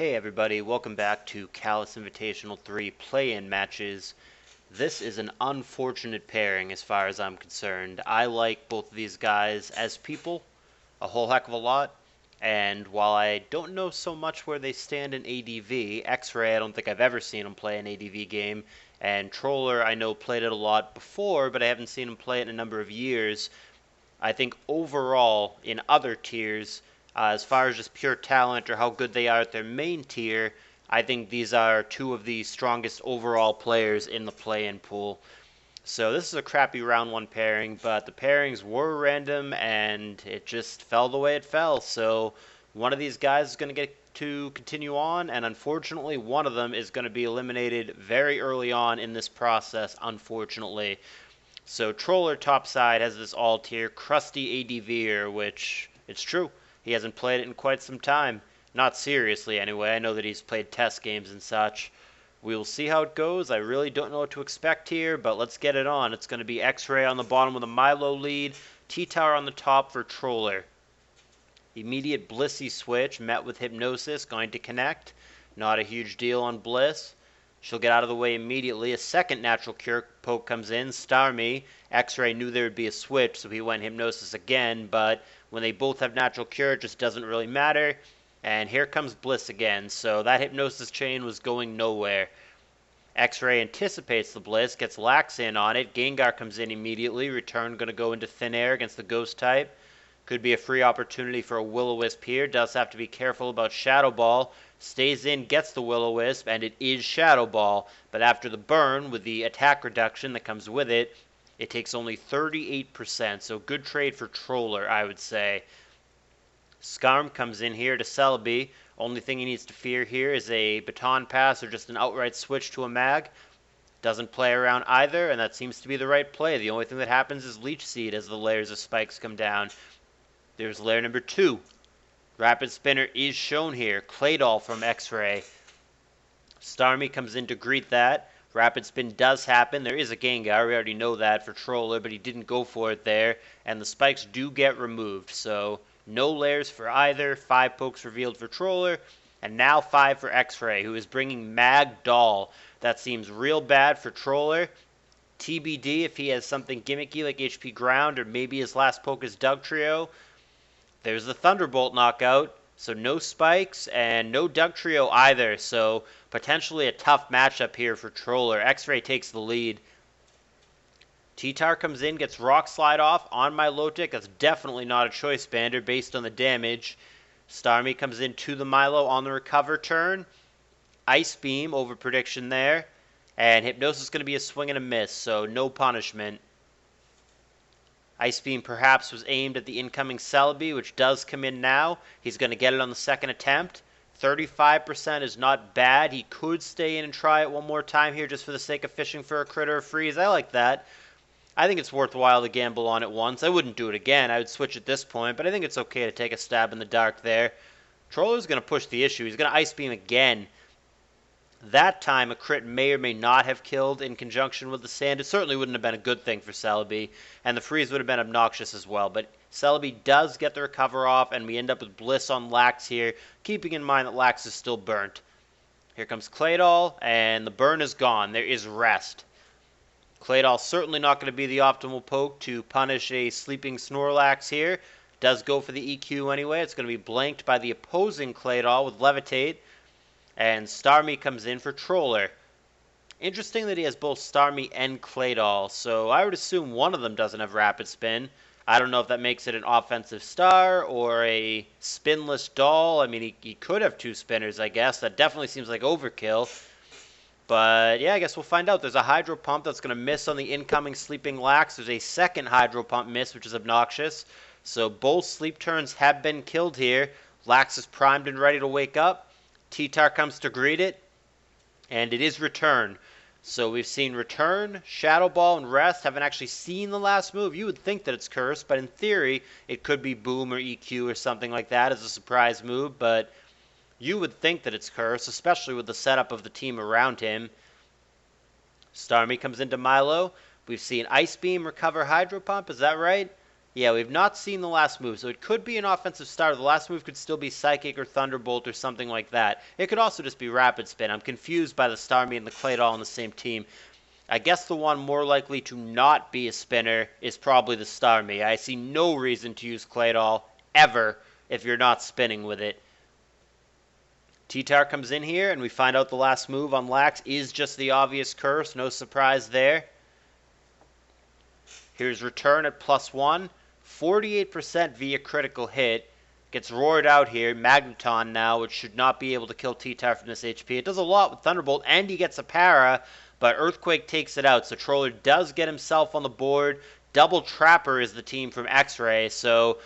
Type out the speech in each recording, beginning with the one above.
Hey everybody, welcome back to CALLOUS Invitational 3 play-in matches. This is an unfortunate pairing as far as I'm concerned. I like both of these guys as people a whole heck of a lot, and while I don't know so much where they stand in ADV, Xray I don't think I've ever seen him play an ADV game, and Troller I know played it a lot before, but I haven't seen him play it in a number of years. I think overall, in other tiers, as far as just pure talent or how good they are at their main tier, I think these are two of the strongest overall players in the play-in pool. So this is a crappy round one pairing, but the pairings were random and it just fell the way it fell. So one of these guys is going to get to continue on, and unfortunately one of them is going to be eliminated very early on in this process, unfortunately. So Troller topside has this all-tier crusty ADVer, which, it's true, he hasn't played it in quite some time. Not seriously, anyway. I know that he's played test games and such. We'll see how it goes. I really don't know what to expect here, but let's get it on. It's going to be Xray on the bottom with a Milo lead, T-Tower on the top for Troller. Immediate Blissey switch, met with Hypnosis, going to connect. Not a huge deal on Bliss. She'll get out of the way immediately. A second natural cure poke comes in. Star Me. Xray knew there would be a switch, so he went Hypnosis again, but when they both have natural cure, it just doesn't really matter. And here comes Bliss again, so that Hypnosis chain was going nowhere. Xray anticipates the Bliss, gets Lax in on it. Gengar comes in immediately. Return going to go into Thin Air against the Ghost type. Could be a free opportunity for a Will-O-Wisp here. Does have to be careful about Shadow Ball. Stays in, gets the Will-O-Wisp, and it is Shadow Ball. But after the burn, with the attack reduction that comes with it, it takes only 38%. So good trade for Troller, I would say. Skarm comes in here to Celebi. Only thing he needs to fear here is a Baton Pass or just an outright switch to a Mag. Doesn't play around either, and that seems to be the right play. The only thing that happens is Leech Seed as the layers of spikes come down. There's layer number 2. Rapid Spinner is shown here. Claydol from Xray. Starmie comes in to greet that. Rapid Spin does happen. There is a Gengar. We already know that for Troller, but he didn't go for it there. And the spikes do get removed. So no layers for either. 5 pokes revealed for Troller. And now 5 for Xray, who is bringing Mag Doll. That seems real bad for Troller. TBD if he has something gimmicky like HP Ground, or maybe his last poke is Dugtrio. There's the Thunderbolt knockout, so no spikes and no Dugtrio either, so potentially a tough matchup here for Troller. Xray takes the lead. T-Tar comes in, gets Rock Slide off on Milotic. That's definitely not a Choice Bander based on the damage. Starmie comes in to the Milo on the recover turn. Ice Beam over prediction there. And Hypnosis is going to be a swing and a miss, so no punishment. Ice Beam perhaps was aimed at the incoming Celebi, which does come in now. He's going to get it on the second attempt. 35% is not bad. He could stay in and try it one more time here just for the sake of fishing for a crit or a freeze. I like that. I think it's worthwhile to gamble on it once. I wouldn't do it again. I would switch at this point, but I think it's okay to take a stab in the dark there. Troller's going to push the issue. He's going to Ice Beam again. That time, a crit may or may not have killed in conjunction with the sand. It certainly wouldn't have been a good thing for Celebi, and the freeze would have been obnoxious as well. But Celebi does get the recover off, and we end up with Bliss on Lax here, keeping in mind that Lax is still burnt. Here comes Claydol, and the burn is gone. There is rest. Claydol certainly not going to be the optimal poke to punish a sleeping Snorlax here. Does go for the EQ anyway. It's going to be blanked by the opposing Claydol with Levitate. And Starmie comes in for Troller. Interesting that he has both Starmie and Claydol, so I would assume one of them doesn't have Rapid Spin. I don't know if that makes it an offensive star or a spinless doll. I mean, he could have 2 spinners, I guess. That definitely seems like overkill. But yeah, I guess we'll find out. There's a Hydro Pump that's going to miss on the incoming Sleeping Lax. There's a second Hydro Pump miss, which is obnoxious. So both sleep turns have been killed here. Lax is primed and ready to wake up. T-Tar comes to greet it, and it is Return. So we've seen Return, Shadow Ball, and Rest. Haven't actually seen the last move. You would think that it's Cursed, but in theory, it could be Boom or EQ or something like that as a surprise move, but you would think that it's Cursed, especially with the setup of the team around him. Starmie comes into Milo. We've seen Ice Beam recover Hydro Pump, is that right? Yeah, we've not seen the last move, so it could be an offensive starter. The last move could still be Psychic or Thunderbolt or something like that. It could also just be Rapid Spin. I'm confused by the Starmie and the Claydol on the same team. I guess the one more likely to not be a spinner is probably the Starmie. I see no reason to use Claydol ever if you're not spinning with it. T-Tar comes in here, and we find out the last move on Lax is just the obvious curse. No surprise there. Here's Return at +1. 48% via critical hit. Gets roared out here. Magneton now, which should not be able to kill T-Tar from this HP. It does a lot with Thunderbolt, and he gets a para, but Earthquake takes it out. So Troller does get himself on the board. Double Trapper is the team from Xray, so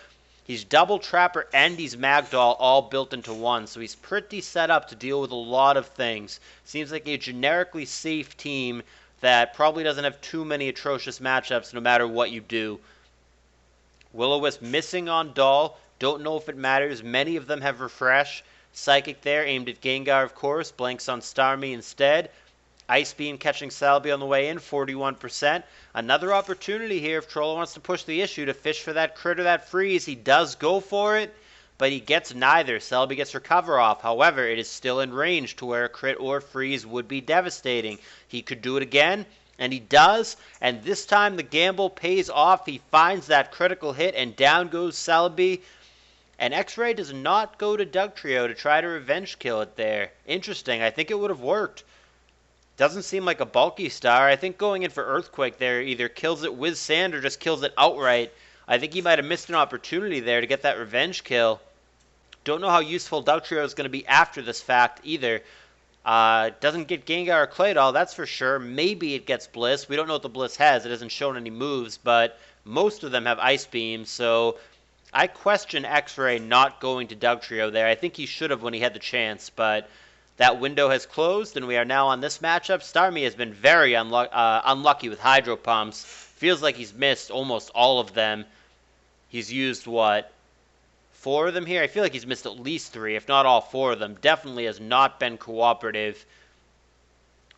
he's Double Trapper and he's Magdoll all built into one. So he's pretty set up to deal with a lot of things. Seems like a generically safe team that probably doesn't have too many atrocious matchups no matter what you do. Will-O-Wisp missing on Doll. Don't know if it matters. Many of them have Refresh. Psychic there, aimed at Gengar, of course. Blanks on Starmie instead. Ice Beam catching Salby on the way in, 41%. Another opportunity here if Troller wants to push the issue to fish for that crit or that freeze. He does go for it, but he gets neither. Selby gets Recover off. However, it is still in range to where a crit or freeze would be devastating. He could do it again, and he does, and this time the gamble pays off. He finds that critical hit, and down goes Selby. And Xray does not go to Dugtrio to try to revenge kill it there. Interesting. I think it would have worked. Doesn't seem like a bulky star. I think going in for Earthquake there either kills it with Sand or just kills it outright. I think he might have missed an opportunity there to get that revenge kill. Don't know how useful Dugtrio is going to be after this fact either. Doesn't get Gengar or Claydol, that's for sure. Maybe it gets Bliss. We don't know what the Bliss has. It hasn't shown any moves, but most of them have Ice Beam, so I question Xray not going to Dugtrio there. I think he should have when he had the chance, but that window has closed, and we are now on this matchup. Starmie has been very unlucky with Hydro Pumps. Feels like he's missed almost all of them. He's used, what, 4 of them here? I feel like he's missed at least 3, if not all 4 of them. Definitely has not been cooperative.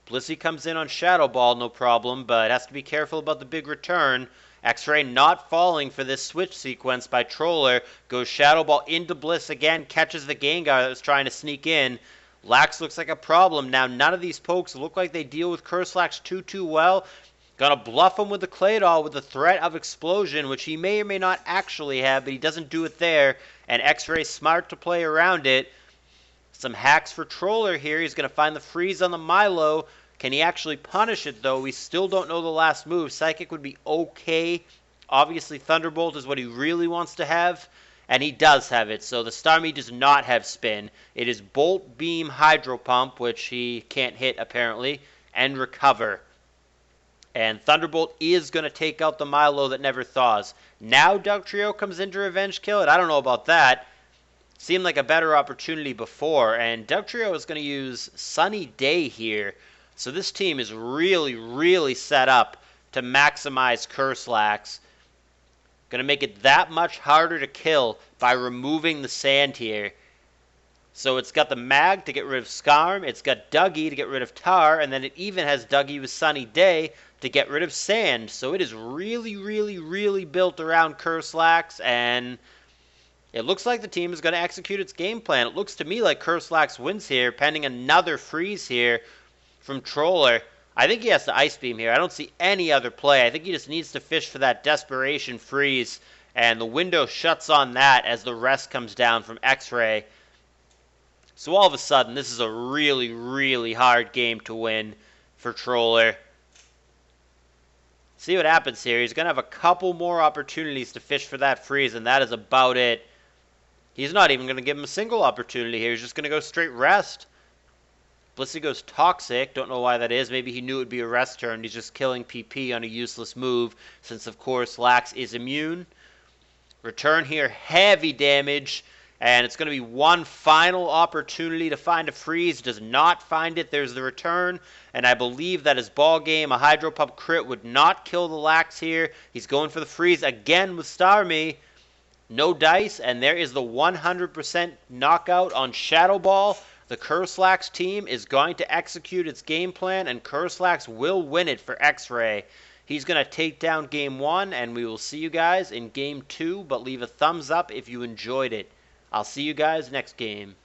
Blissey comes in on Shadow Ball, no problem, but has to be careful about the big return. Xray not falling for this switch sequence by Troller. Goes Shadow Ball into Bliss again, catches the Gengar that was trying to sneak in. Lax looks like a problem. Now, none of these pokes look like they deal with Curse Lax too well. Gonna bluff him with the Claydol with the threat of Explosion, which he may or may not actually have, but he doesn't do it there. And Xray's smart to play around it. Some hacks for Troller here. He's gonna find the freeze on the Milo. Can he actually punish it, though? We still don't know the last move. Psychic would be okay. Obviously, Thunderbolt is what he really wants to have. And he does have it, so the Starmie does not have Spin. It is Bolt, Beam, Hydro Pump, which he can't hit apparently, and Recover. And Thunderbolt is going to take out the Milo that never thaws. Now Dugtrio comes into revenge kill it. I don't know about that. Seemed like a better opportunity before, and Dugtrio is going to use Sunny Day here. So this team is really set up to maximize Curse Lax. Going to make it that much harder to kill by removing the Sand here. So it's got the Mag to get rid of Skarm, it's got Dougie to get rid of Tar, and then it even has Dougie with Sunny Day to get rid of Sand. So it is really built around Curse Lax, and it looks like the team is going to execute its game plan. It looks to me like Curse Lax wins here, pending another freeze here from Troller. I think he has to Ice Beam here. I don't see any other play. I think he just needs to fish for that Desperation freeze, and the window shuts on that as the rest comes down from Xray. So all of a sudden, this is a really hard game to win for Troller. See what happens here. He's going to have a couple more opportunities to fish for that freeze, and that is about it. He's not even going to give him a single opportunity here. He's just going to go straight rest. Blissey goes Toxic. Don't know why that is. Maybe he knew it would be a rest turn. He's just killing PP on a useless move, since, of course, Lax is immune. Return here, heavy damage, and it's going to be one final opportunity to find a freeze. Does not find it. There's the return, and I believe that is ball game. A Hydro Pump crit would not kill the Lax here. He's going for the freeze again with Starmie. No dice, and there is the 100% knockout on Shadow Ball. The Curse Lax team is going to execute its game plan, and Curse Lax will win it for Xray. He's going to take down Game 1, and we will see you guys in Game 2, but leave a thumbs up if you enjoyed it. I'll see you guys next game.